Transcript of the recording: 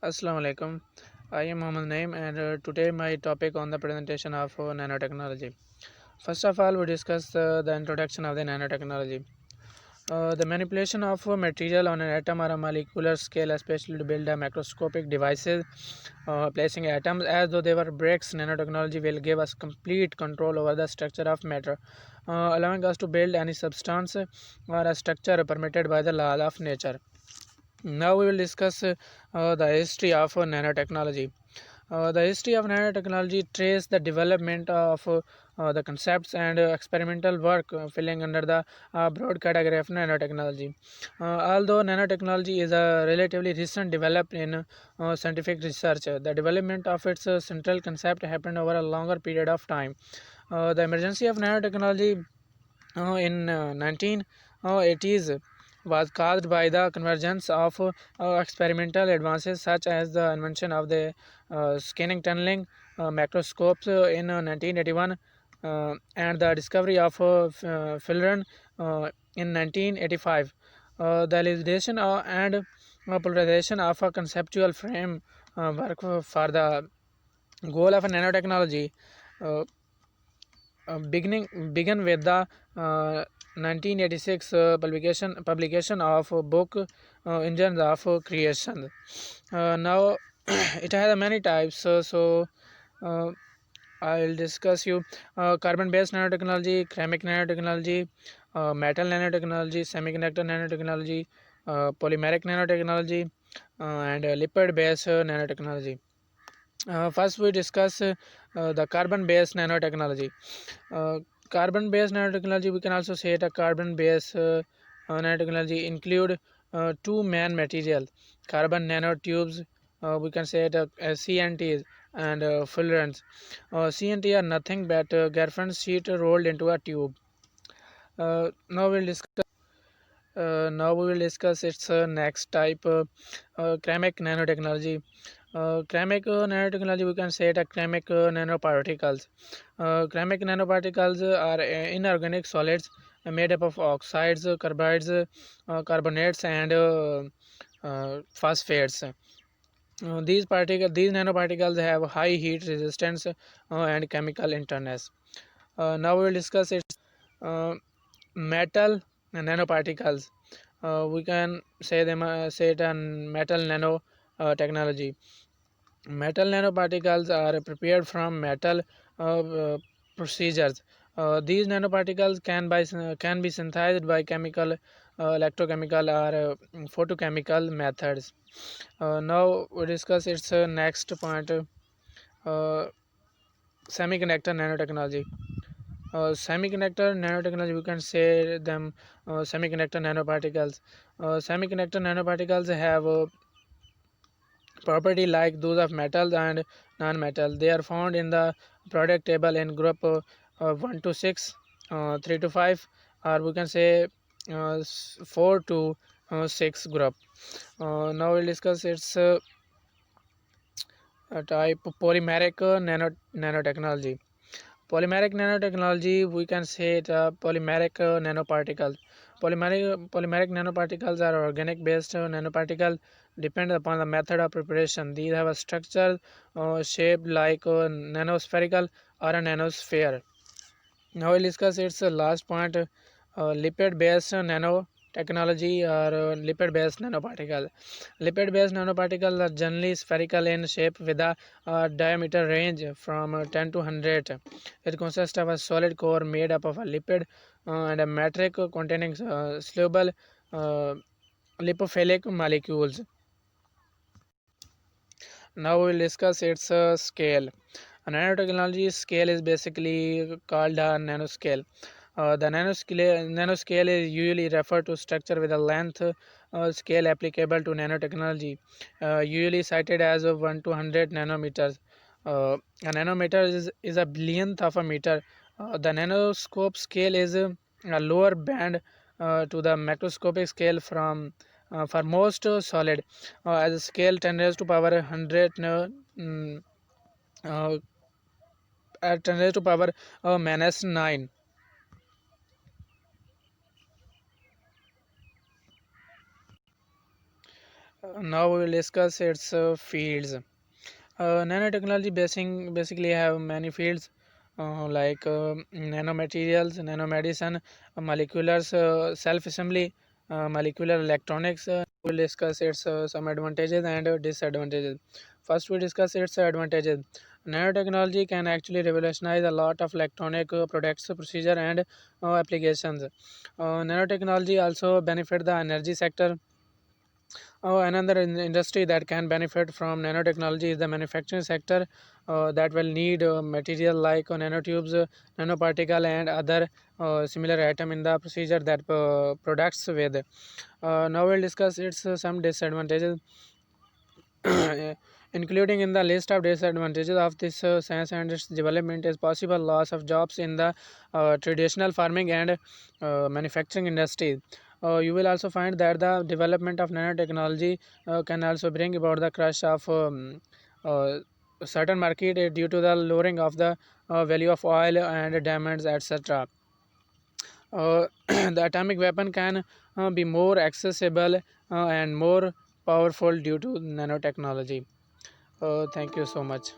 Assalamu alaikum. I am Mohammed Naeem, and today my topic on the presentation of nanotechnology. First of all, we discuss the introduction of the nanotechnology. The manipulation of material on an atom or a molecular scale, especially to build a macroscopic devices, placing atoms as though they were bricks. Nanotechnology will give us complete control over the structure of matter, allowing us to build any substance or a structure permitted by the law of nature. Now we will discuss the history of nanotechnology. The history of nanotechnology traces the development of the concepts and experimental work falling under the broad category of nanotechnology. Although nanotechnology is a relatively recent development in scientific research, the development of its central concept happened over a longer period of time. The emergence of nanotechnology in 1980s was caused by the convergence of experimental advances such as the invention of the scanning tunneling microscopes in 1981 and the discovery of Fullerene in 1985. The elucidation and popularization of a conceptual frame work for the goal of nanotechnology uh, began with the 1986 publication of a book Engines of Creation. Now it has many types, uh, I'll discuss you carbon-based nanotechnology, ceramic nanotechnology, metal nanotechnology, semiconductor nanotechnology, polymeric nanotechnology, and lipid-based nanotechnology. First, we discuss the carbon-based nanotechnology. Uh, Carbon-based nanotechnology, we can also say it a carbon-based nanotechnology include two main material, carbon nanotubes. We can say it CNTs and fullerenes. CNT are nothing but graphene sheet rolled into a tube. Now we'll discuss. Now we will discuss its next type, ceramic nanotechnology. Ceramic nanotechnology, we can say it ceramic nanoparticles. Ceramic nanoparticles are inorganic solids made up of oxides, carbides, carbonates, and phosphates. These nanoparticles have high heat resistance and chemical internals. Now we will discuss its metal nanoparticles. We can say it on metal nano technology. Metal nanoparticles are prepared from metal procedures. These nanoparticles can be synthesized by chemical, electrochemical, or photochemical methods. Now we discuss its next point, semiconductor nanotechnology. Semiconductor nanotechnology, we can say them semiconductor nanoparticles. Semiconductor nanoparticles have property like those of metals and non-metal. They are found in the product table in group 1 to 6, 3 to 5, or we can say 4 to 6 group. Now we'll discuss its type polymeric nanotechnology. Polymeric nanotechnology, we can say it polymeric nanoparticles. Polymeric nanoparticles are organic based nanoparticles depend upon the method of preparation. These have a structure shaped like a nanospherical or a nanosphere. Now we'll discuss its last point, lipid-based nanotechnology or lipid-based nanoparticle. Lipid-based nanoparticles are generally spherical in shape with a diameter range from 10 to 100. It consists of a solid core made up of a lipid and a matrix containing soluble uh, lipophilic molecules. Now we will discuss its scale. A nanotechnology scale is basically called a nanoscale. The nanoscale is usually referred to structure with a length scale applicable to nanotechnology, usually cited as 1 to 100 nanometers. A nanometer is a billionth of a meter. The nanoscope scale is a lower band to the macroscopic scale for most solid. As a scale 10 raised to power 100 uh, at 10 raised to power minus 9. Now we will discuss its fields. Nanotechnology basically have many fields like nanomaterials, nanomedicine, molecular self-assembly, molecular electronics. We'll discuss its some advantages and disadvantages. First, we discuss its advantages. Nanotechnology can actually revolutionize a lot of electronic products, procedure, and applications. Nanotechnology also benefit the energy sector. Another industry that can benefit from nanotechnology is the manufacturing sector that will need material like nanotubes, nanoparticle, and other similar atom in the procedure that products with. Now we'll discuss its some disadvantages. Including in the list of disadvantages of this science and its development is possible loss of jobs in the traditional farming and manufacturing industry. You will also find that the development of nanotechnology can also bring about the crush of certain market due to the lowering of the value of oil and diamonds, etc. The atomic weapon can be more accessible and more powerful due to nanotechnology. Thank you so much.